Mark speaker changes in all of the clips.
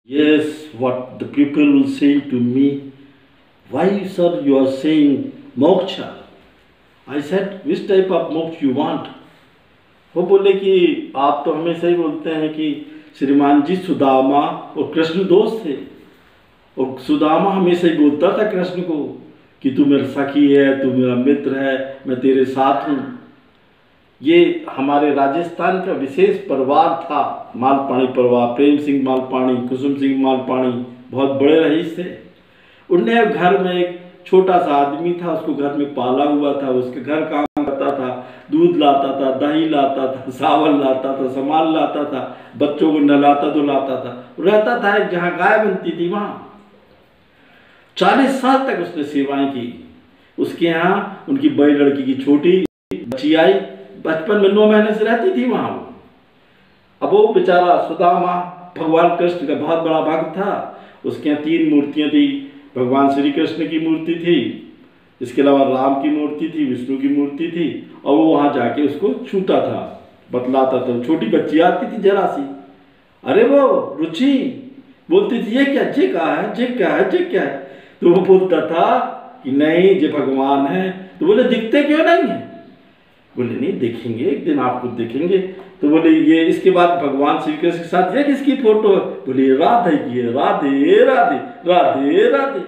Speaker 1: Yes, what the people will say to me, why sir you are saying moksha? I said, which type of moksha you want? वो बोले कि आप तो हमेशा ही बोलते हैं कि श्रीमान जी सुदामा और कृष्ण दोस्त थे, और सुदामा हमेशा ही बोलता था कृष्ण को कि तू मेरा सखी है, तू मेरा मित्र है, मैं तेरे साथ हूँ। ये हमारे राजस्थान का विशेष परिवार था, मालपाणी परिवार। प्रेम सिंह मालपाणी, कुसुम सिंह मालपाणी बहुत बड़े रईस थे। उनने घर में एक छोटा सा आदमी था, उसको घर में पाला हुआ था, उसके घर काम करता था, दूध लाता था, दही लाता था, चावल लाता था, सामान लाता था, बच्चों को नहलाता धुलाता था। रहता था एक जहाँ गाय बनती थी वहाँ। 40 साल तक उसने सेवाएं की। उसके यहाँ उनकी बड़ी लड़की की छोटी बच्ची आई, बचपन में 9 महीने से रहती थी वहाँ वो। अब वो बेचारा सुदामा भगवान कृष्ण का बहुत बड़ा भक्त था। उसके यहाँ 3 मूर्तियाँ थी। भगवान श्री कृष्ण की मूर्ति थी, इसके अलावा राम की मूर्ति थी, विष्णु की मूर्ति थी। और वो वहाँ जाके उसको छूता था, बतलाता था। छोटी बच्ची आती थी जरा सी, अरे वो रुचि बोलती थी ये क्या, जे क्या है, जे क्या है, जे क्या है। तो वो बोलता था कि नहीं जे भगवान है। तो बोले दिखते क्यों नहीं है? बोले नहीं देखेंगे, एक दिन आपको देखेंगे। तो बोले ये इसके बाद भगवान श्री कृष्ण के साथ ये किसकी फोटो है? बोले राधे की है, राधे राधे राधे राधे।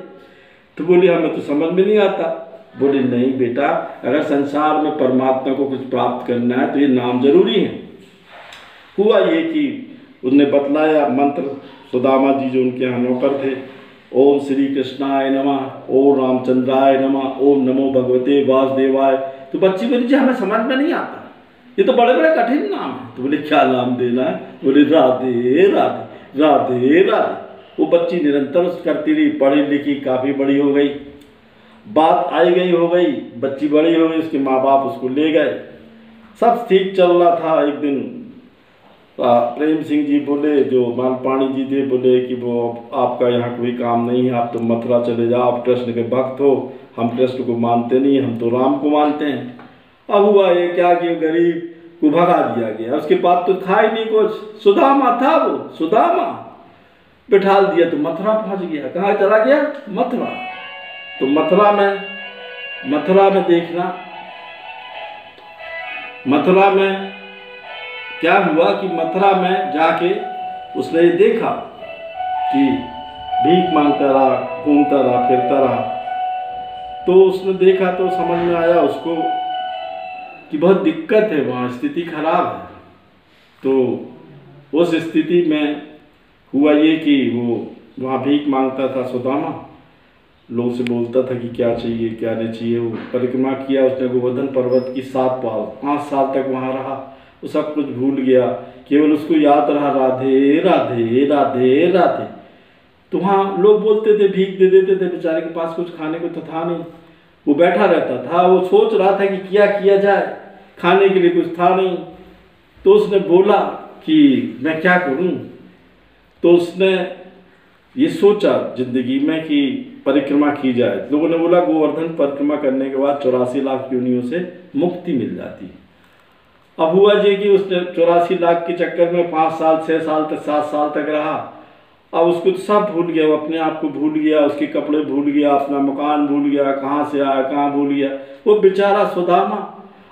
Speaker 1: तो बोले हमें तो समझ में नहीं आता। बोले नहीं बेटा, अगर संसार में परमात्मा को कुछ प्राप्त करना है तो ये नाम जरूरी है। हुआ ये कि उनने बतलाया मंत्र, सुदामा जी जो उनके यहाँ नौकर थे, ओम श्री कृष्णाय नमः, ओम रामचंद्राय नमः, ओम नमो भगवते वासुदेवाय। तो बच्ची बोली जी हमें समझ में नहीं आता, ये तो बड़े बड़े कठिन नाम है। तो बोले क्या नाम देना है? बोले राधे राधे राधे राधे। वो बच्ची निरंतर करती रही, पढ़ी लिखी, काफ़ी बड़ी हो गई। बात आई गई हो गई, बच्ची बड़ी हो गई, उसके माँ बाप उसको ले गए, सब ठीक चल रहा था। एक दिन प्रेम सिंह जी बोले, जो मालपाणी जी थे, बोले कि वो आपका यहाँ कोई काम नहीं है, आप तो मथुरा चले जाओ, आप कृष्ण के भक्त हो, हम कृष्ण को मानते नहीं, हम तो राम को मानते हैं। अब हुआ ये क्या कि गरीब को भगा दिया गया, उसके पास तो था ही नहीं कुछ। सुदामा था वो, सुदामा बिठा दिया तो मथुरा पहुंच गया। कहाँ चला गया? मथुरा। तो मथुरा में देखना, मथुरा में क्या हुआ कि मथुरा में जाके उसने ये देखा कि भीख मांगता रहा, घूमता रहा, फिरता रहा। तो उसने देखा तो समझ में आया उसको कि बहुत दिक्कत है, वहाँ स्थिति खराब है। तो उस स्थिति में हुआ ये कि वो वहाँ भीख मांगता था सुदामा, लोग से बोलता था कि क्या चाहिए क्या नहीं चाहिए। वो परिक्रमा किया उसने गोवर्धन पर्वत की 7 बार, 5 साल तक वहाँ रहा। वो सब कुछ भूल गया, केवल उसको याद रहा राधे राधे राधे राधे। तो वहाँ लोग बोलते थे, भीख दे देते थे, बेचारे के पास कुछ खाने को तो था नहीं। वो बैठा रहता था, वो सोच रहा था कि क्या किया जाए, खाने के लिए कुछ था नहीं। तो उसने बोला कि मैं क्या करूं। तो उसने ये सोचा जिंदगी में कि परिक्रमा की जाए। लोगों ने बोला गोवर्धन परिक्रमा करने के बाद 84 लाख योनियों से मुक्ति मिल जाती। अब हुआ ये कि उसने 84 लाख के चक्कर में 5 साल 6 साल तक 7 साल तक रहा। अब उसको तो सब भूल गया, वो अपने आप को भूल गया, उसके कपड़े भूल गया, अपना मकान भूल गया, कहाँ से आया कहाँ भूल गया। वो बेचारा सुदामा,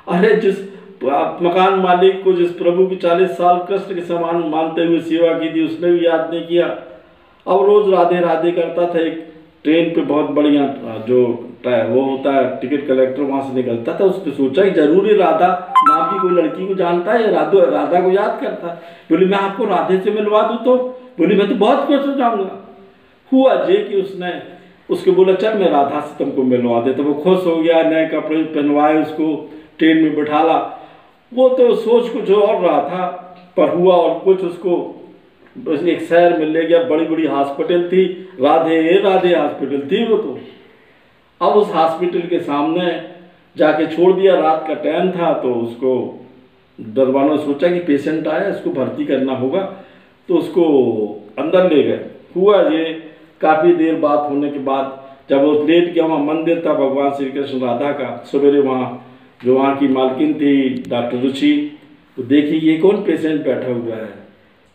Speaker 1: अरे जिस मकान मालिक को, जिस प्रभु की 40 साल कृष्ण के समान मानते हुए सेवा की थी, उसने भी याद नहीं किया। अब रोज राधे राधे करता था। एक ट्रेन पे बहुत बढ़िया जो वो होता है टिकट कलेक्टर, वहाँ से निकलता था। उसने सोचा कि जरूर ही राधा नाम की कोई लड़की को जानता है, राधा को याद करता है। बोली मैं आपको राधे से मिलवा दूँ तो? बोली मैं तो बहुत खुश हो जाऊँगा। हुआ ये कि उसने उसको बोला चल मैं राधा से तुमको मिलवा दे। तो वो खुश हो गया, नए कपड़े पहनवाए, उसको ट्रेन में बिठाला। वो तो सोच कुछ और रहा था, पर हुआ और कुछ। उसको एक शहर में ले गया, बड़ी बड़ी हॉस्पिटल थी, राधे राधे हॉस्पिटल थी वो तो। अब उस हॉस्पिटल के सामने जाके छोड़ दिया, रात का टाइम था। तो उसको दरबानों ने सोचा कि पेशेंट आया, इसको भर्ती करना होगा, तो उसको अंदर ले गए। हुआ ये काफ़ी देर बात होने के बाद जब वो लेट गया, वहाँ मंदिर था भगवान श्री कृष्ण राधा का। सवेरे वहाँ जो वहाँ की मालकिन थी डॉक्टर रुचि, तो देखी ये कौन पेशेंट बैठा हुआ है।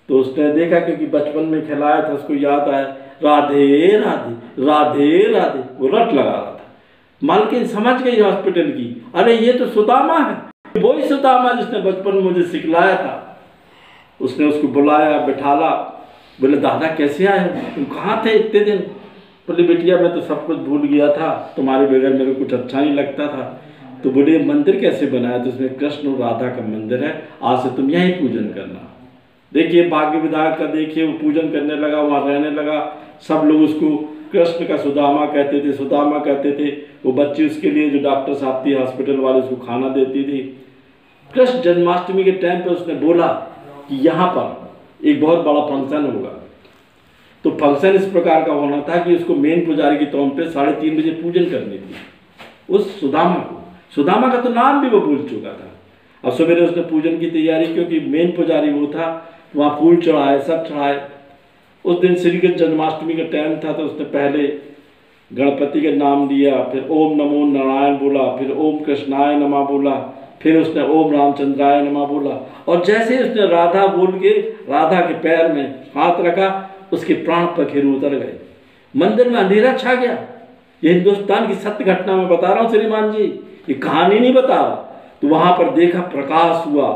Speaker 1: तो उसने देखा, क्योंकि बचपन में खिलाया था, उसको याद आया, राधे राधे राधे राधे, वो रट लगा रहा था। मालकिन समझ गई हॉस्पिटल की, अरे ये तो सुदामा है, वही सुदामा जिसने बचपन में मुझे सिखलाया था। उसने उसको बुलाया, बिठाला, बोले दादा कैसे आए हो, तुम कहाँ थे इतने दिन? बोले बेटिया मैं तो सब कुछ भूल गया था, तुम्हारे बगैर मेरे को कुछ अच्छा नहीं लगता था। तो बोले मंदिर कैसे बनाया? तो उसमें कृष्ण और राधा का मंदिर है, आज से तुम यहीं पूजन करना। देखिए भाग्य विधायक का, देखिए वो पूजन करने लगा, वहाँ रहने लगा। सब लोग उसको कृष्ण का सुदामा कहते थे, सुदामा कहते थे। वो बच्ची उसके लिए, जो डॉक्टर साहब थी हॉस्पिटल वाले, उसको खाना देती थी। कृष्ण जन्माष्टमी के टाइम पे उसने बोला कि यहाँ पर एक बहुत बड़ा फंक्शन होगा। तो फंक्शन इस प्रकार का होना था कि उसको मेन पुजारी के तौर पे 3:30 बजे पूजन करनी थी उस सुदामा को। सुदामा का तो नाम भी वो भूल चुका था। अब सवेरे उसने पूजन की तैयारी, क्योंकि मेन पुजारी वो था, वहाँ फूल चढ़ाए, सब चढ़ाए। उस दिन श्री कृष्ण जन्माष्टमी का टाइम था, तो उसने पहले गणपति का नाम लिया, फिर ओम नमो नारायण बोला, फिर ओम कृष्णाय नमः बोला, फिर उसने ओम रामचंद्राय नमः बोला। और जैसे उसने राधा बोल के राधा के पैर में हाथ रखा, उसके प्राण पखेरु उतर गए, मंदिर में अंधेरा छा गया। ये हिंदुस्तान की सत्य घटना मैं बता रहा हूँ श्रीमान जी, ये कहानी नहीं बता रहा। तो वहां पर देखा प्रकाश हुआ,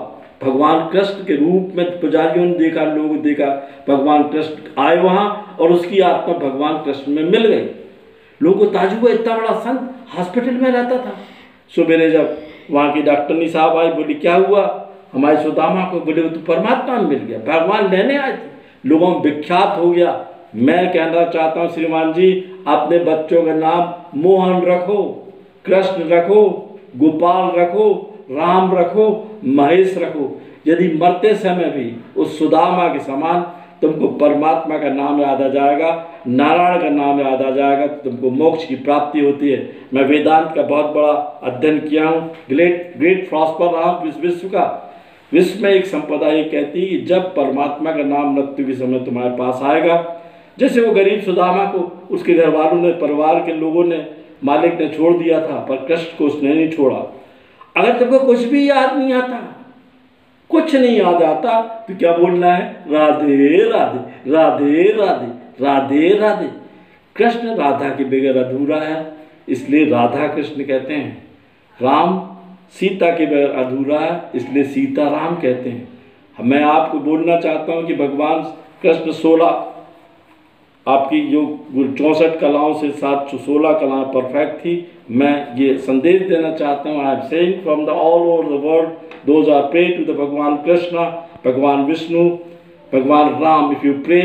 Speaker 1: भगवान कृष्ण के रूप में पुजारियों ने देखा, लोगों ने देखा, भगवान कृष्ण आए वहां और उसकी आत्मा भगवान कृष्ण में मिल गई। लोगों को ताजुब हुआ, इतना बड़ा संत हॉस्पिटल में रहता था। सवेरे जब वहाँ की डॉक्टरनी साहब आई, बोली क्या हुआ हमारे सुदामा को? बोले वो तो परमात्मा में मिल गया, भगवान लेने आए थे, लोगों में विख्यात हो गया। मैं कहना चाहता हूँ श्रीमान जी, अपने बच्चों का नाम मोहन रखो, कृष्ण रखो, गोपाल रखो, राम रखो, महेश रखो। यदि मरते समय भी उस सुदामा के समान तुमको परमात्मा का नाम याद आ जाएगा, नारायण का नाम याद आ जाएगा, तो तुमको मोक्ष की प्राप्ति होती है। मैं वेदांत का बहुत बड़ा अध्ययन किया हूँ, ग्रेट फिलॉसफर रहा हूँ विश्व का। विश्व में एक संपदा ये कहती है कि जब परमात्मा का नाम मृत्यु के समय तुम्हारे पास आएगा, जैसे वो गरीब सुदामा को उसके घर वालों ने, परिवार के लोगों ने, मालिक ने छोड़ दिया था, पर कृष्ण को उसने नहीं छोड़ा। अगर तुमको कुछ भी याद नहीं आता, कुछ नहीं याद आता, तो क्या बोलना है? राधे राधे राधे राधे राधे राधे। कृष्ण राधा के बगैर अधूरा है, इसलिए राधा कृष्ण कहते हैं। राम सीता के बगैर अधूरा है, इसलिए सीता राम कहते हैं। मैं आपको बोलना चाहता हूँ कि भगवान कृष्ण 16 आपकी जो 64 कलाओं से 716 कलाएं परफेक्ट थी। मैं ये संदेश देना चाहता हूँ, I am saying from the all over the world, those are pray to the भगवान कृष्णा, भगवान विष्णु, भगवान Ram. If you pray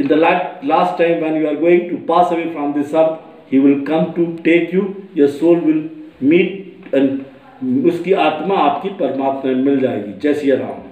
Speaker 1: in the last time when you are going to pass away from this earth, he will come to take you, your soul will meet, and उसकी आत्मा आपकी परमात्मा में मिल जाएगी। जय श्री राम।